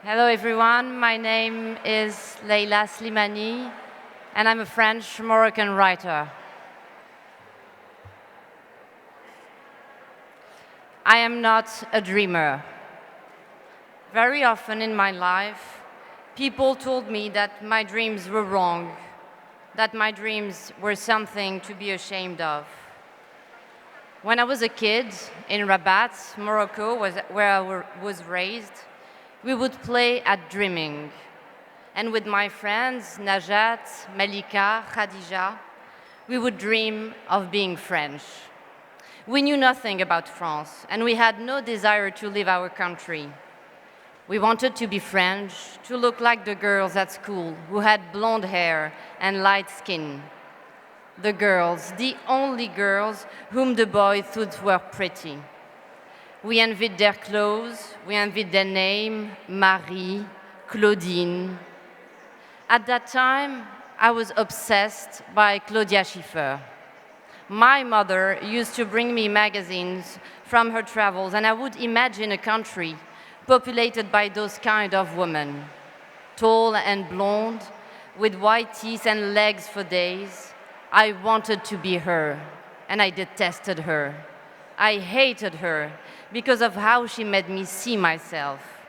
Hello everyone, my name is Leila Slimani and I'm a French-Moroccan writer. I am not a dreamer. Very often in my life, people told me that my dreams were wrong, that my dreams were something to be ashamed of. When I was a kid in Rabat, Morocco, where I was raised, we would play at dreaming. And with my friends, Najat, Malika, Khadija, we would dream of being French. We knew nothing about France, and we had no desire to leave our country. We wanted to be French, to look like the girls at school who had blonde hair and light skin. The girls, the only girls whom the boys thought were pretty. We envied their clothes, we envied their name, Marie, Claudine. At that time, I was obsessed by Claudia Schiffer. My mother used to bring me magazines from her travels, and I would imagine a country populated by those kind of women, tall and blonde, with white teeth and legs for days. I wanted to be her, and I detested her. I hated her because of how she made me see myself.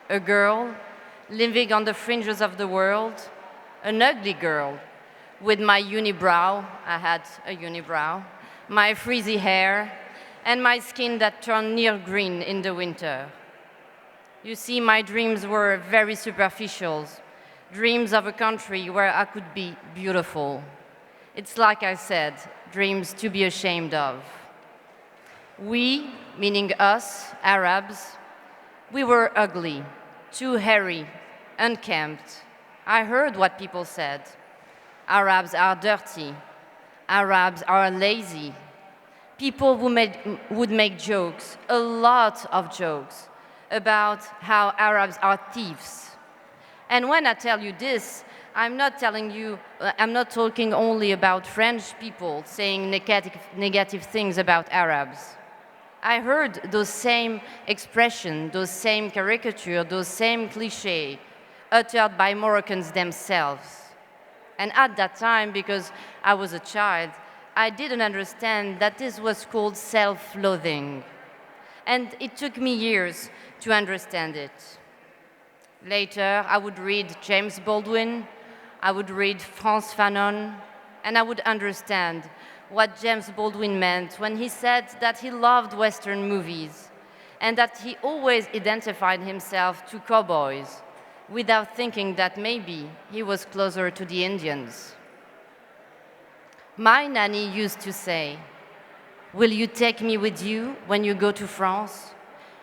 A girl living on the fringes of the world, an ugly girl with my unibrow, I had a unibrow, my frizzy hair, and my skin that turned near green in the winter. You see, my dreams were very superficial, dreams of a country where I could be beautiful. It's like I said, dreams to be ashamed of. We, meaning us, Arabs, we were ugly, too hairy, unkempt. I heard what people said. Arabs are dirty. Arabs are lazy. People would make jokes, a lot of jokes, about how Arabs are thieves. And when I tell you this, I'm not talking only about French people saying negative things about Arabs. I heard those same expressions, those same caricatures, those same cliches uttered by Moroccans themselves. And at that time, because I was a child, I didn't understand that this was called self-loathing. And it took me years to understand it. Later, I would read James Baldwin, I would read Frantz Fanon, and I would understand what James Baldwin meant when he said that he loved Western movies and that he always identified himself to cowboys without thinking that maybe he was closer to the Indians. My nanny used to say, "Will you take me with you when you go to France?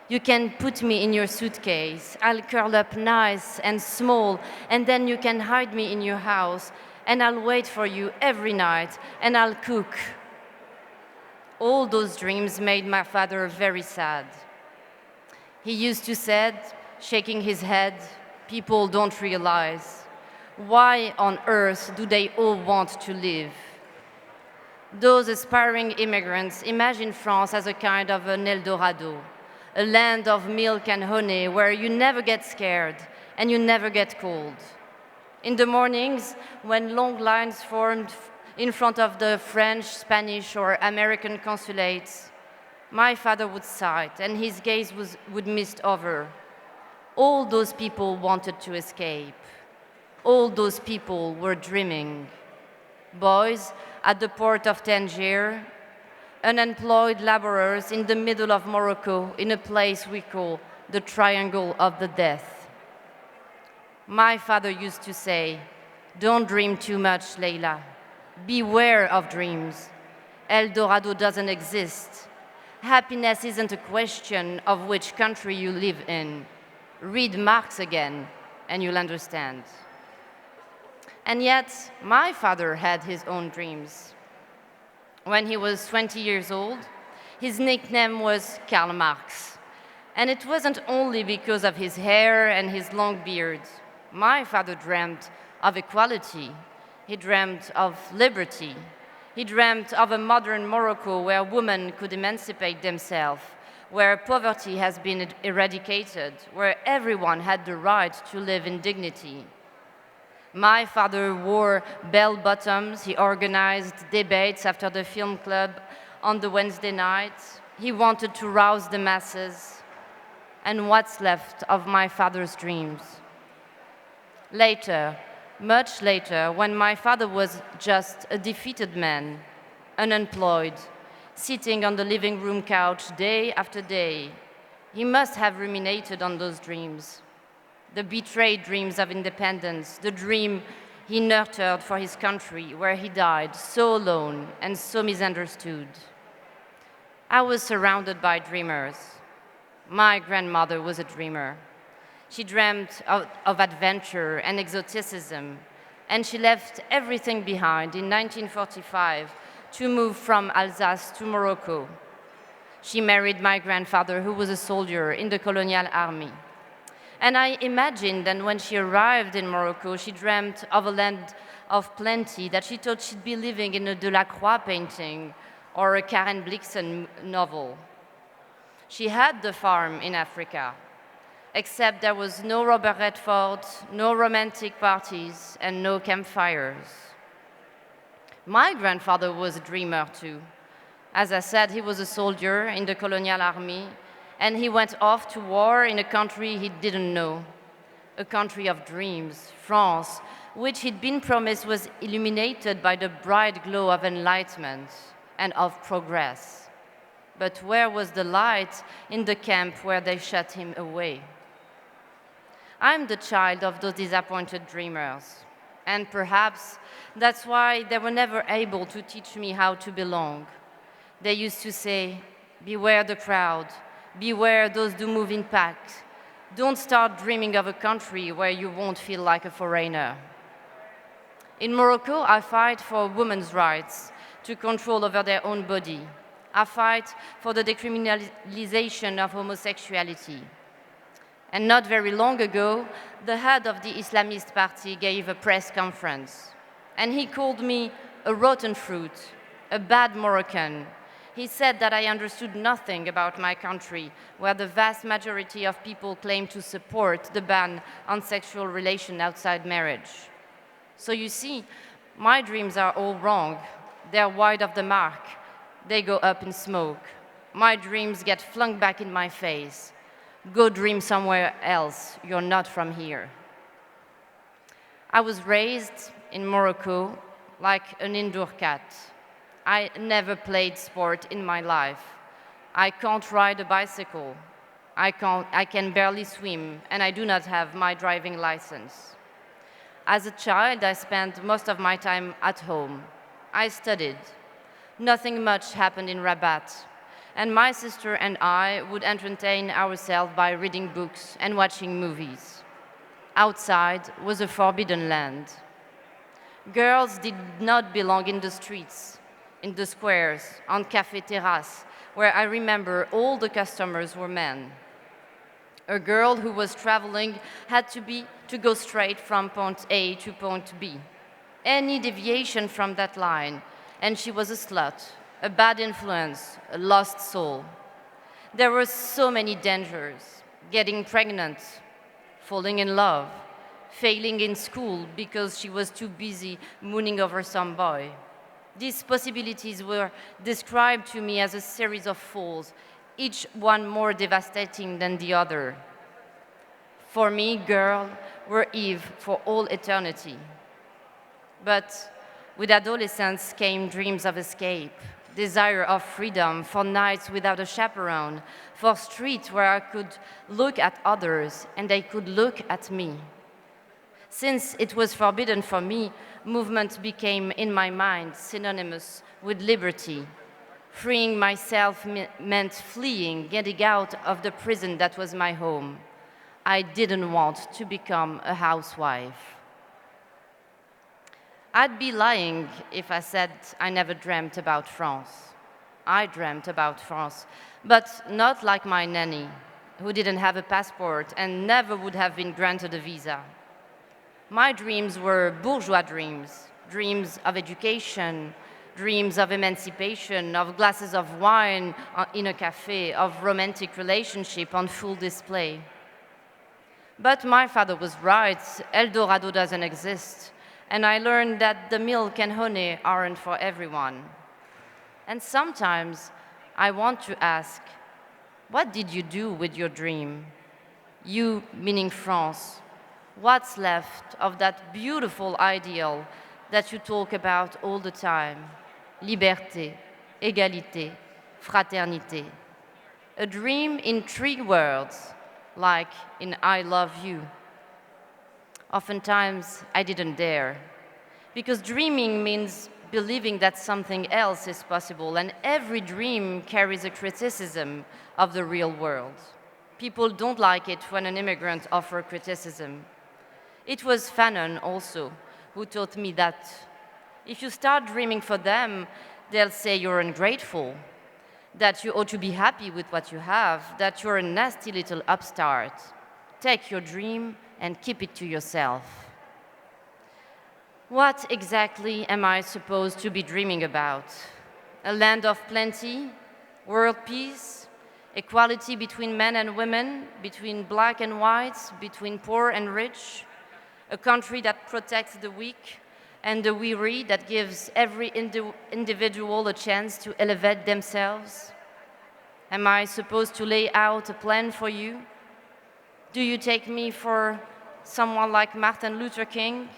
You can put me in your suitcase. I'll curl up nice and small, and then you can hide me in your house, and I'll wait for you every night, and I'll cook." All those dreams made my father very sad. He used to say, shaking his head, "People don't realize. Why on earth do they all want to live?" Those aspiring immigrants imagine France as a kind of an El Dorado, a land of milk and honey where you never get scared and you never get cold. In the mornings, when long lines formed in front of the French, Spanish, or American consulates, my father would sigh and his gaze would mist over. All those people wanted to escape. All those people were dreaming. Boys at the port of Tangier, unemployed laborers in the middle of Morocco in a place we call the Triangle of the Death. My father used to say, "Don't dream too much, Leila. Beware of dreams. El Dorado doesn't exist. Happiness isn't a question of which country you live in. Read Marx again, and you'll understand." And yet, my father had his own dreams. When he was 20 years old, his nickname was Karl Marx. And it wasn't only because of his hair and his long beard. My father dreamt of equality. He dreamt of liberty. He dreamt of a modern Morocco where women could emancipate themselves, where poverty has been eradicated, where everyone had the right to live in dignity. My father wore bell-bottoms, he organized debates after the film club on the Wednesday night. He wanted to rouse the masses. And what's left of my father's dreams? Later, much later, when my father was just a defeated man, unemployed, sitting on the living room couch day after day, he must have ruminated on those dreams. The betrayed dreams of independence, the dream he nurtured for his country, where he died so alone and so misunderstood. I was surrounded by dreamers. My grandmother was a dreamer. She dreamt of adventure and exoticism, and she left everything behind in 1945 to move from Alsace to Morocco. She married my grandfather, who was a soldier in the colonial army. And I imagined that when she arrived in Morocco, she dreamt of a land of plenty, that she thought she'd be living in a Delacroix painting or a Karen Blixen novel. She had the farm in Africa, except there was no Robert Redford, no romantic parties, and no campfires. My grandfather was a dreamer too. As I said, he was a soldier in the colonial army, and he went off to war in a country he didn't know, a country of dreams, France, which he'd been promised was illuminated by the bright glow of enlightenment and of progress. But where was the light in the camp where they shut him away? I'm the child of those disappointed dreamers, and perhaps that's why they were never able to teach me how to belong. They used to say, beware the crowd, beware those who move in packs. Don't start dreaming of a country where you won't feel like a foreigner. In Morocco, I fight for women's rights to control over their own body. I fight for the decriminalization of homosexuality. And not very long ago, the head of the Islamist party gave a press conference. And he called me a rotten fruit, a bad Moroccan. He said that I understood nothing about my country, where the vast majority of people claim to support the ban on sexual relation outside marriage. So you see, my dreams are all wrong. They're wide of the mark. They go up in smoke. My dreams get flung back in my face. Go dream somewhere else. You're not from here. I was raised in Morocco like an indoor cat. I never played sport in my life. I can't ride a bicycle. I can barely swim, and I do not have my driving license. As a child, I spent most of my time at home. I studied. Nothing much happened in Rabat, and my sister and I would entertain ourselves by reading books and watching movies. Outside was a forbidden land. Girls did not belong in the streets, in the squares, on café terrace, where I remember all the customers were men. A girl who was traveling had to go straight from point A to point B. Any deviation from that line, and she was a slut, a bad influence, a lost soul. There were so many dangers: getting pregnant, falling in love, failing in school because she was too busy mooning over some boy. These possibilities were described to me as a series of falls, each one more devastating than the other. For me, girl, were Eve for all eternity. But with adolescence came dreams of escape, desire of freedom, for nights without a chaperone, for streets where I could look at others and they could look at me. Since it was forbidden for me, movement became, in my mind, synonymous with liberty. Freeing myself meant fleeing, getting out of the prison that was my home. I didn't want to become a housewife. I'd be lying if I said I never dreamt about France. I dreamt about France, but not like my nanny, who didn't have a passport and never would have been granted a visa. My dreams were bourgeois dreams, dreams of education, dreams of emancipation, of glasses of wine in a cafe, of romantic relationship on full display. But my father was right, El Dorado doesn't exist, and I learned that the milk and honey aren't for everyone. And sometimes I want to ask, what did you do with your dream? You, meaning France, what's left of that beautiful ideal that you talk about all the time? Liberté, égalité, fraternité. A dream in 3 words, like in I love you. Oftentimes, I didn't dare, because dreaming means believing that something else is possible, and every dream carries a criticism of the real world. People don't like it when an immigrant offers criticism. It was Fanon also who taught me that if you start dreaming for them, they'll say you're ungrateful, that you ought to be happy with what you have, that you're a nasty little upstart. Take your dream and keep it to yourself. What exactly am I supposed to be dreaming about? A land of plenty, world peace, equality between men and women, between black and white, between poor and rich, a country that protects the weak and the weary, that gives every individual a chance to elevate themselves? Am I supposed to lay out a plan for you? Do you take me for someone like Martin Luther King?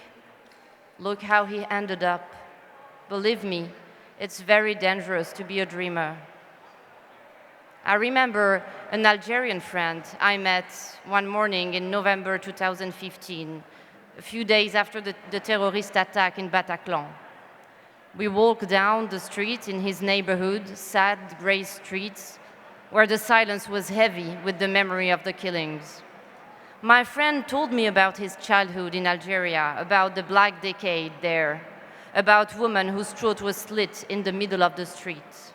Look how he ended up. Believe me, it's very dangerous to be a dreamer. I remember an Algerian friend I met one morning in November 2015, a few days after the terrorist attack in Bataclan. We walked down the street in his neighborhood, sad gray streets, where the silence was heavy with the memory of the killings. My friend told me about his childhood in Algeria, about the Black Decade there, about women whose throat was slit in the middle of the street.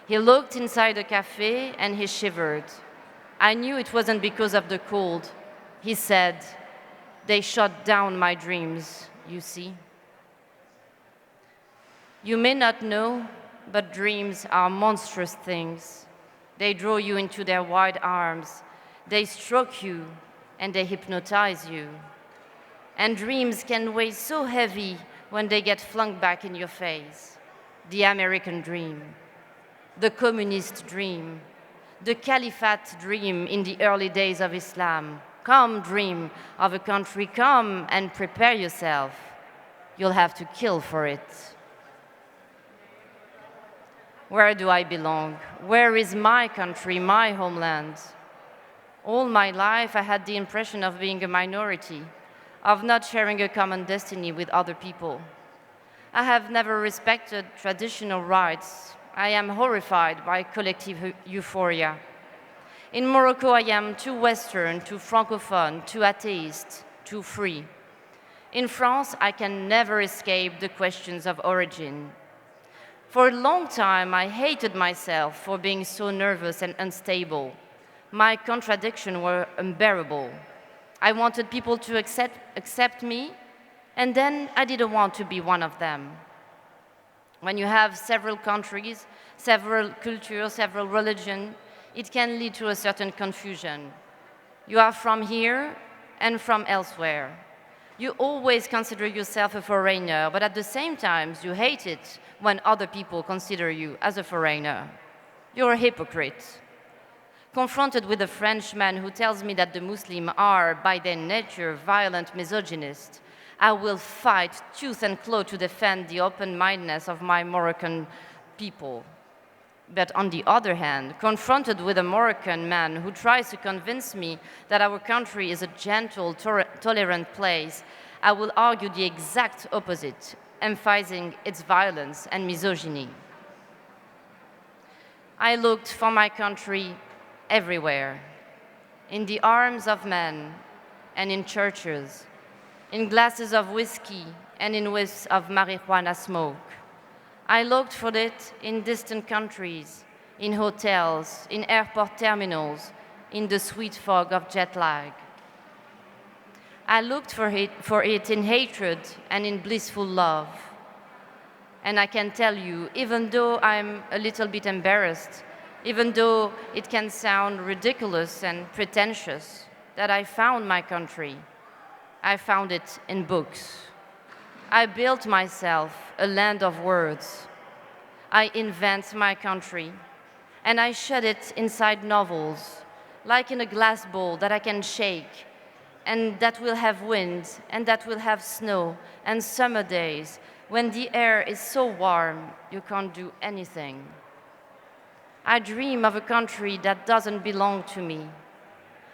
He looked inside a cafe and he shivered. I knew it wasn't because of the cold. He said, "They shut down my dreams, you see." You may not know, but dreams are monstrous things. They draw you into their wide arms. They stroke you and they hypnotize you. And dreams can weigh so heavy when they get flung back in your face. The American dream, the communist dream, the caliphate dream in the early days of Islam. Come, dream of a country, come and prepare yourself. You'll have to kill for it. Where do I belong? Where is my country, my homeland? All my life, I had the impression of being a minority, of not sharing a common destiny with other people. I have never respected traditional rights. I am horrified by collective euphoria. In Morocco, I am too Western, too Francophone, too atheist, too free. In France, I can never escape the questions of origin. For a long time, I hated myself for being so nervous and unstable. My contradictions were unbearable. I wanted people to accept me, and then I didn't want to be one of them. When you have several countries, several cultures, several religions, it can lead to a certain confusion. You are from here and from elsewhere. You always consider yourself a foreigner, but at the same time, you hate it when other people consider you as a foreigner. You're a hypocrite. Confronted with a Frenchman who tells me that the Muslims are, by their nature, violent misogynists, I will fight tooth and claw to defend the open-mindedness of my Moroccan people. But on the other hand, confronted with a Moroccan man who tries to convince me that our country is a gentle, tolerant place, I will argue the exact opposite, emphasizing its violence and misogyny. I looked for my country everywhere, in the arms of men and in churches, in glasses of whiskey and in whiffs of marijuana smoke. I looked for it in distant countries, in hotels, in airport terminals, in the sweet fog of jet lag. I looked for it in hatred and in blissful love. And I can tell you, even though I'm a little bit embarrassed, even though it can sound ridiculous and pretentious, that I found my country. I found it in books. I built myself a land of words. I invent my country, and I shed it inside novels, like in a glass bowl that I can shake, and that will have wind, and that will have snow, and summer days, when the air is so warm you can't do anything. I dream of a country that doesn't belong to me.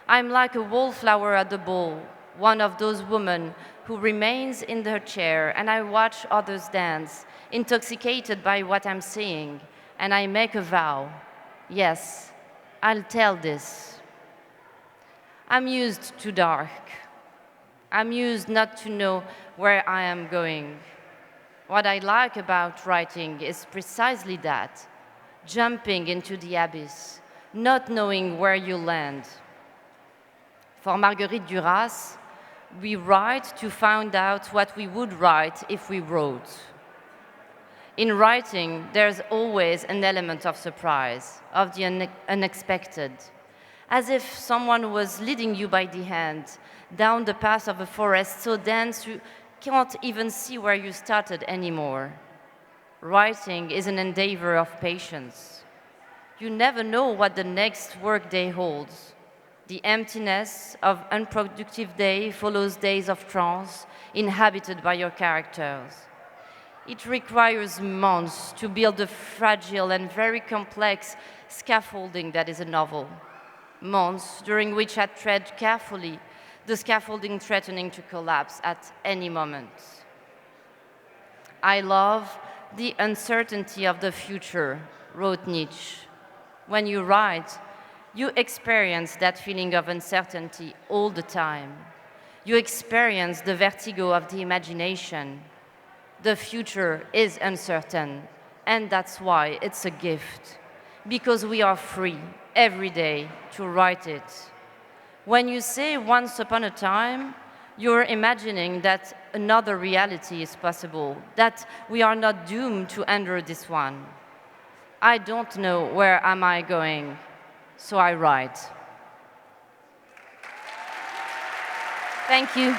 I'm like a wallflower at the ball, one of those women who remains in her chair, and I watch others dance, intoxicated by what I'm seeing, and I make a vow. Yes, I'll tell this. I'm used to dark. I'm used not to know where I am going. What I like about writing is precisely that, jumping into the abyss, not knowing where you land. For Marguerite Duras, we write to find out what we would write if we wrote. In writing, there's always an element of surprise, of the unexpected, as if someone was leading you by the hand down the path of a forest so dense you can't even see where you started anymore. Writing is an endeavor of patience. You never know what the next workday holds. The emptiness of unproductive day follows days of trance inhabited by your characters. It requires months to build the fragile and very complex scaffolding that is a novel. Months during which I tread carefully, the scaffolding threatening to collapse at any moment. I love the uncertainty of the future, wrote Nietzsche. When you write, you experience that feeling of uncertainty all the time. You experience the vertigo of the imagination. The future is uncertain, and that's why it's a gift, because we are free every day to write it. When you say once upon a time, you're imagining that another reality is possible, that we are not doomed to enter this one. I don't know where am I going, so I write. Thank you.